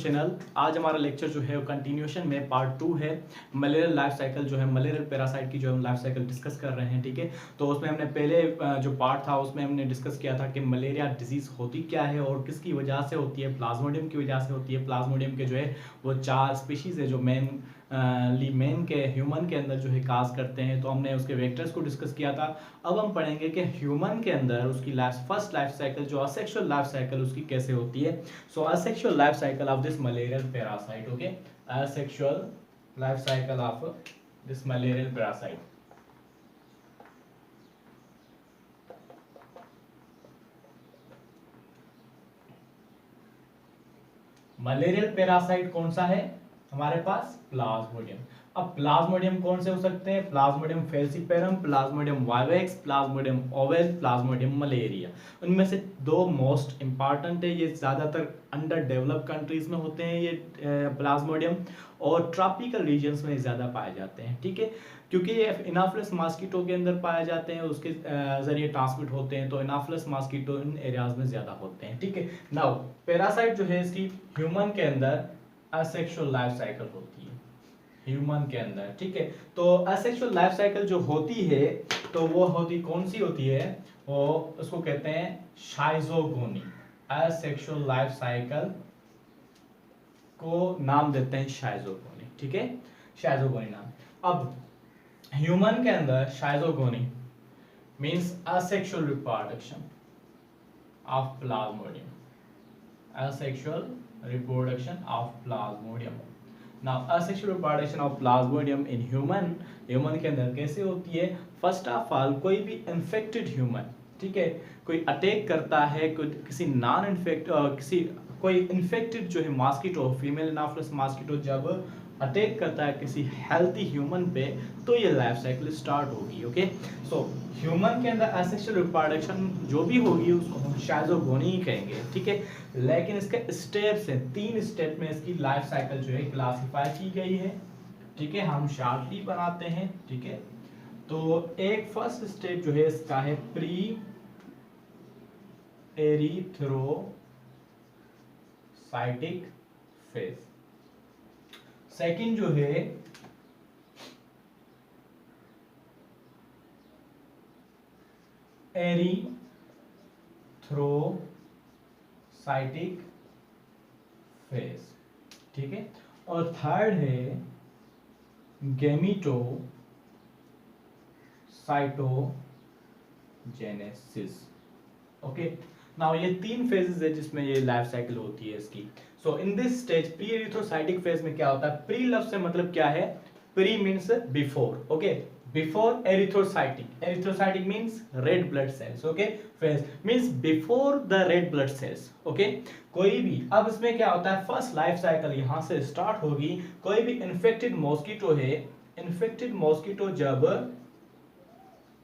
Channel. आज हमारा lecture जो है वो कंटिन्यूशन में पार्ट 2 है। मलेरियल लाइफ साइकिल जो है, मलेरियल पैरासाइट की जो हम लाइफ साइकिल डिस्कस कर रहे हैं, ठीक है। तो उसमें हमने पहले जो पार्ट था उसमें हमने डिस्कस किया था कि मलेरिया डिजीज होती क्या है और किसकी वजह से होती है। प्लाज्मोडियम की वजह से होती है। प्लाज्मोडियम के जो है वो 4 स्पीशीज है जो मेन के ह्यूमन के अंदर जो है काज करते हैं। तो हमने उसके वेक्टर्स को डिस्कस किया था। अब हम पढ़ेंगे कि ह्यूमन के अंदर उसकी फर्स्ट लाइफ साइकिल जो असेक्सुअल लाइफ साइकिल उसकी कैसे होती है। So asexual life cycle of this malarial parasite, okay, asexual life cycle of this malarial parasite. Malarial parasite कौन सा है हमारे पास? प्लाज्मोडियम। अब प्लाज्मोडियम कौन से हो सकते हैं? Plasmodium falciparum, Plasmodium vivax, Plasmodium oval, Plasmodium malaria. उनमें से 2 मोस्ट इंपॉर्टेंट है। ये ज्यादातर अंडर डेवलप्ड कंट्रीज में होते हैं ये प्लाज्मोडियम, और ट्रॉपिकल रीजन्स में ज्यादा पाए जाते हैं, ठीक है। क्योंकि ये इनाफिलस मॉस्किटो के अंदर पाए जाते हैं, उसके जरिए ट्रांसमिट होते हैं, तो इनाफिलस मॉस्किटो इन एरियाज में ज्यादा होते हैं, ठीक है। नाउ पैरासाइट जो है इसकी ह्यूमन के अंदर असेक्सुअल लाइफ साइकिल होती है, ह्यूमन के अंदर, ठीक है। तो असेक्सुअल लाइफ साइकिल जो होती है तो वो होती कौन सी होती है? वो उसको कहते हैं शाइजोगोनी। असेक्सुअल लाइफ साइकिल को नाम देते हैं शाइजोगोनी, ठीक है, शाइजोगोनी नाम। अब ह्यूमन के अंदर schizogony means asexual reproduction of plasmodium, asexual reproduction of plasmodium. Now asexual reproduction of plasmodium in human के अंदर कैसे होती है? फर्स्ट ऑफ ऑल कोई भी इन्फेक्टेड ह्यूमन, ठीक है, कोई अटैक करता है किसी नॉन इन्फेक्ट कोई इन्फेक्टेड जो है मॉस्किटो, फीमेल एनाफिलस मॉस्किटो जब अटैक करता है किसी हेल्थी ह्यूमन पे, तो ये लाइफ साइकिल स्टार्ट होगी, ओके। सो ह्यूमन के अंदर एसेक्सुअल रिप्रोडक्शन जो भी होगी उसको हम शाइजोगोनी ही कहेंगे, ठीक है। लेकिन इसके स्टेप्स हैं, 3 स्टेप में इसकी लाइफ साइकिल जो है क्लासिफाई की गई है, ठीक है। हम शार्टली बनाते हैं, ठीक है। तो एक फर्स्ट स्टेप जो है इसका है प्री एरिथ्रोसाइटिक फेज। सेकंड जो है एरिथ्रोसाइटिक फेज, ठीक है। और थर्ड है गैमीटोसाइटोजेनेसिस, ओके। नाउ ये 3 फेजेस है जिसमें ये लाइफ साइकिल होती है इसकी। So in this stage pre erythrocytic phase में क्या होता है? प्री लफ्ज से मतलब क्या है? Pre means before, okay, before erythrocytic. Erythrocytic means red blood cells, okay. Phase means before the red blood cells, okay. कोई भी, अब इसमें क्या होता है? फर्स्ट लाइफ साइकिल यहां से स्टार्ट होगी। कोई भी इन्फेक्टेड मॉस्किटो है, इन्फेक्टेड मॉस्किटो जब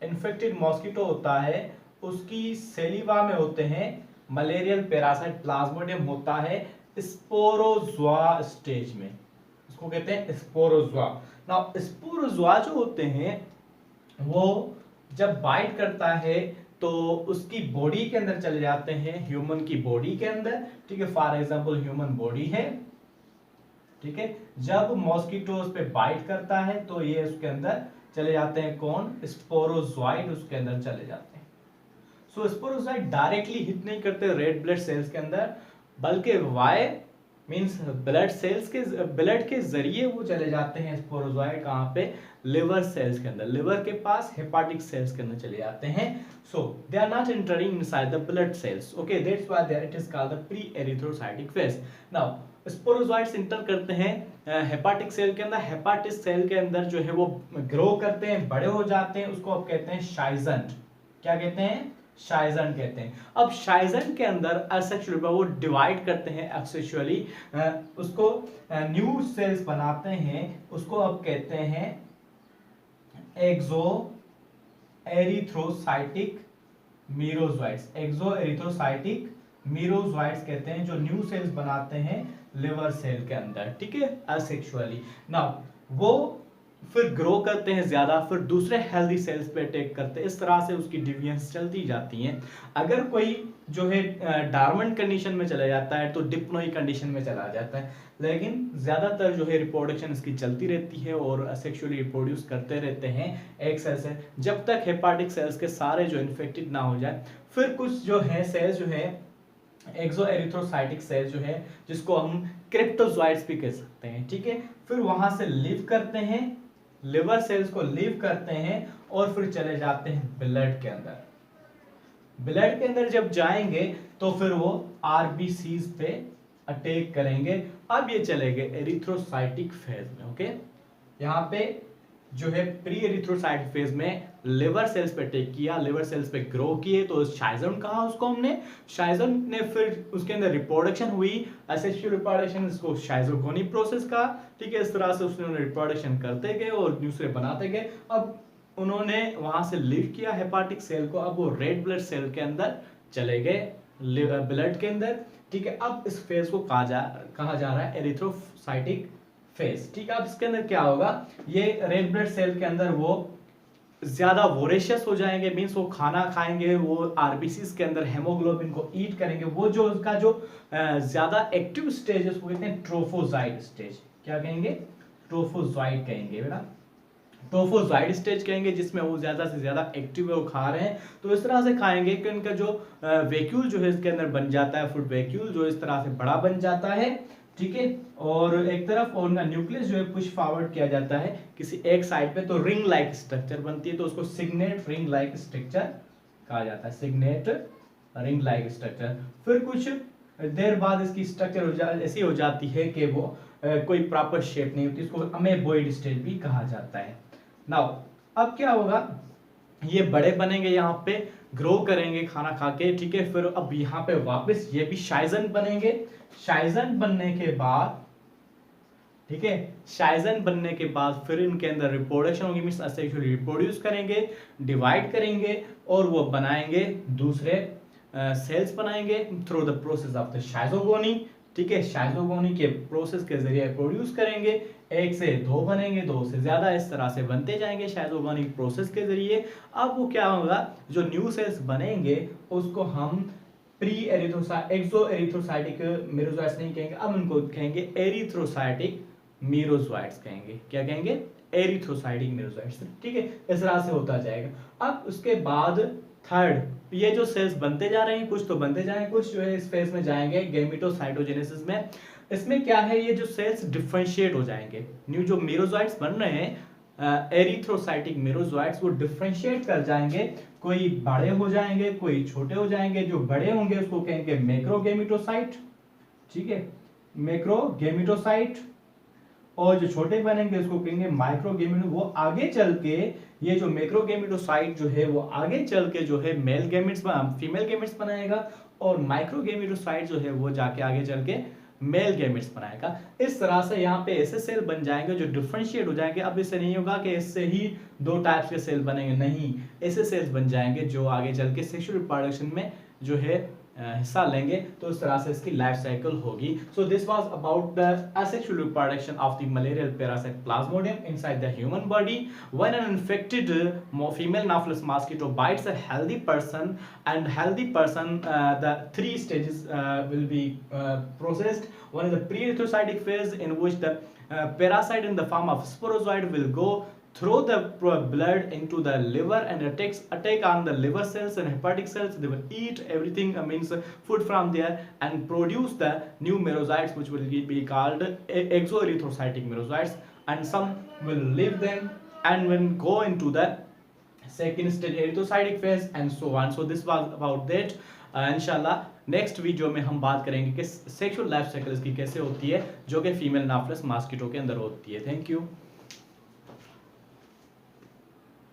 इन्फेक्टेड मॉस्किटो होता है उसकी सेलिवा में होते हैं मलेरियल पैरासाइट, प्लाज्मोडियम होता है स्पोरोजोआ स्टेज में, उसको कहते हैं स्पोरोजोआ। नाउ स्पोरोजोआ जो होते हैं वो जब बाइट करता है तो उसकी बॉडी के अंदर चले जाते हैं, ह्यूमन की बॉडी के अंदर, ठीक है। फॉर एग्जांपल ह्यूमन बॉडी है, ठीक है। जब मॉस्किटो उस पे बाइट करता है तो ये उसके अंदर चले जाते हैं, कौन? स्पोरोजोइड उसके अंदर चले जाते हैं। सो स्पोरोजोइड डायरेक्टली हिट नहीं करते रेड ब्लड सेल्स के अंदर, बल्कि वाई मींस ब्लड सेल्स के ब्लड के जरिए वो चले जाते हैं स्पोरोजोइड, कहां पे? लिवर सेल्स के अंदर, लिवर के पास हेपाटिक सेल्स के अंदर चले जाते हैं। So they are not entering inside the blood cells, okay, that's why there it is called the pre erythrocytic phase. Now sporozoites enter करते हैं हेपाटिक सेल के अंदर। हेपाटिक सेल के अंदर जो है वो ग्रो करते हैं, बड़े हो जाते हैं, उसको आप कहते हैं शाइजेंट। क्या कहते हैं? शाइजेंट कहते हैं। अब शाइजेंट के अंदर असेक्सुअल वो डिवाइड करते हैं एक्सेक्सुअली, उसको न्यू सेल्स बनाते हैं, उसको अब कहते हैं एक्सो एरिथ्रोसाइटिक मीरोजोइड्स। एक्सो एरिथ्रोसाइटिक मीरोजोइड्स कहते हैं जो न्यू सेल्स बनाते हैं लिवर सेल के अंदर, ठीक है, असेक्सुअली। नाउ वो फिर ग्रो करते हैं ज़्यादा, फिर दूसरे हेल्दी सेल्स पे अटैक करते हैं। इस तरह से उसकी डिवीजन्स चलती जाती हैं। अगर कोई जो है डॉर्मेंट कंडीशन में चला जाता है तो डिप्नोई कंडीशन में चला जाता है, लेकिन ज़्यादातर जो है रिप्रोडक्शन इसकी चलती रहती है और सेक्सुअली रिप्रोड्यूस करते रहते हैं एक सेल से, जब तक हेपाटिक सेल्स के सारे जो इन्फेक्टेड ना हो जाए। फिर कुछ जो है सेल्स जो है एक्सो एरिथ्रोसाइटिक सेल जो है, जिसको हम क्रिप्टोजोइड्स भी कह सकते हैं, ठीक है। फिर वहां से लीव करते हैं, लिवर सेल्स को लीव करते हैं और फिर चले जाते हैं ब्लड के अंदर। ब्लड के अंदर जब जाएंगे तो फिर वो आरबीसीज पे अटैक करेंगे। अब ये चले गए एरिथ्रोसाइटिक फेज में, ओके। यहाँ पे जो है प्री एरिथ्रोसाइट फेज में लिवर सेल्स पे अटैक किया, लिवर सेल्स पे ग्रो किए, तो शाइजन कहा उसको हमने, शाइजन ने फिर उसके अंदर रिप्रोडक्शन हुई, असेक्सुअल रिप्रोडक्शन, इसको शाइजोगोनी प्रोसेस का, ठीक है। इस तरह से उसने रिप्रोडक्शन करते गए और दूसरे बनाते गए। अब उन्होंने वहां से लीव किया हेपाटिक सेल को, अब वो रेड ब्लड सेल के अंदर चले गए, ब्लड के अंदर, ठीक है। अब इस फेज को कहा जा रहा है एरिथ्रोसाइटिक फेज, ठीक है। अब इसके अंदर क्या होगा, ये रेड ब्लड सेल के अंदर वो ज्यादा वोरेशियस हो जाएंगे, मींस वो खाना खाएंगे, वो आरबीसीज के अंदर हेमोग्लोबिन को ईट करेंगे। वो जो उसका जो ज्यादा एक्टिव स्टेज है उसको कहते हैं ट्रोफोजाइट स्टेज। क्या कहेंगे, ट्रोफोजाइट कहेंगे बेटा, ट्रोफोजाइट स्टेज कहेंगे, जिसमें वो ज्यादा से ज्यादा एक्टिव है, वो खा रहे हैं। तो इस तरह से खाएंगे कि उनका जो वैक्यूल जो है इसके अंदर बन जाता है, फूड वैक्यूल जो इस तरह से बड़ा बन जाता है, ठीक है। और एक तरफ उनका न्यूक्लियस जो है पुश फॉरवर्ड किया जाता है किसी एक साइड पे, तो रिंग लाइक स्ट्रक्चर बनती है, तो उसको सिग्नेट रिंग लाइक स्ट्रक्चर कहा जाता है, सिग्नेट रिंग लाइक स्ट्रक्चर। फिर कुछ देर बाद इसकी स्ट्रक्चर ऐसी हो जाती है कि वो कोई प्रॉपर शेप नहीं होती, इसको अमेबॉइड स्टेज भी कहा जाता है। नाउ अब क्या होगा, ये बड़े बनेंगे, यहाँ पे ग्रो करेंगे खाना खा के, ठीक है। फिर अब यहाँ पे वापस ये भी शाइजन बनेंगे। शाइजन बनने के बाद, ठीक है, शाइजन बनने के बाद फिर इनके अंदर रिप्रोडक्शन होगी, मींस असेक्सुअली रिप्रोड्यूस करेंगे, डिवाइड करेंगे और वो बनाएंगे दूसरे सेल्स बनाएंगे through the process of the schizogony, ठीक है। शाइजोगोनी के प्रोसेस के जरिए प्रोड्यूस करेंगे, एक से दो बनेंगे, दो से ज्यादा, इस तरह से बनते जाएंगे शाइजोगोनी प्रोसेस के जरिए। अब वो क्या होगा, जो न्यू सेल्स बनेंगे उसको हम प्री एक्सो एरिथ्रोसाइटिक मेरोजोइट्स नहीं कहेंगे, अब उनको कहेंगे एरिथ्रोसाइटिक मेरोजोइट्स कहेंगे। क्या कहेंगे, एरिथ्रोसाइटिक मेरोजोइट्स, ठीक है। इस तरह से होता जाएगा। अब उसके बाद थर्ड, ये जो सेल्स बनते जा रहे हैं, कुछ तो बनते जाएंगे, कुछ जो है इस फेज में जाएंगे गैमेटोसाइटोजेनेसिस में। इसमें क्या है, ये जो सेल्स डिफरेंशिएट हो जाएंगे, न्यू जो मेरोजोइट्स बन रहे हैं एरिथ्रोसाइटिक मेरोजोइट्स, वो डिफरेंशिएट कर जाएंगे, कोई बड़े हो जाएंगे, कोई छोटे हो जाएंगे। जो बड़े होंगे उसको कहेंगे मैक्रोगैमेटोसाइट, ठीक है, मैक्रोगैमेटोसाइट, और जो छोटे बनेंगे उसको कहेंगे माइक्रोगैमेटो। वो आगे चल के ये जो मैक्रोगैमेटोसाइट जो है वो आगे चल के जो है मेल गैमेट्स फीमेल गैमेट्स बनाएगा, और माइक्रोगैमेटोसाइट जो है वो जाके आगे चल के मेल गैमेट्स बनाएगा। इस तरह से यहाँ पे ऐसे सेल बन जाएंगे जो डिफरेंशिएट हो जाएंगे। अब इससे नहीं होगा कि इससे ही दो टाइप्स के सेल बनेंगे, नहीं, ऐसे सेल्स बन जाएंगे जो आगे चल के सेक्सुअल रिप्रोडक्शन में जो है हिस्सा लेंगे। तो इस तरह से इसकी लाइफ साइकिल होगी। So this was about the asexual reproduction of the malarial parasite Plasmodium inside the human body. When an infected female Anopheles mosquito bites a healthy person, the three stages will be processed. One is the pre-erythrocytic phase, in which the parasite in the form of sporozoid will go throw the blood into the liver and attack on the liver cells and hepatic cells. They will eat everything, means food from there, and produce the new merozoites, which will be called exoerythrocytic merozoites, and some will leave them and will go into the second stage erythrocytic phase and so on. So this was about that. इंशाल्लाह next video में हम बात करेंगे कि sexual life cycle इसकी कैसे होती है, जो कि फीमेल एनाफिलिस मॉस्किटो के अंदर होती है। Thank you.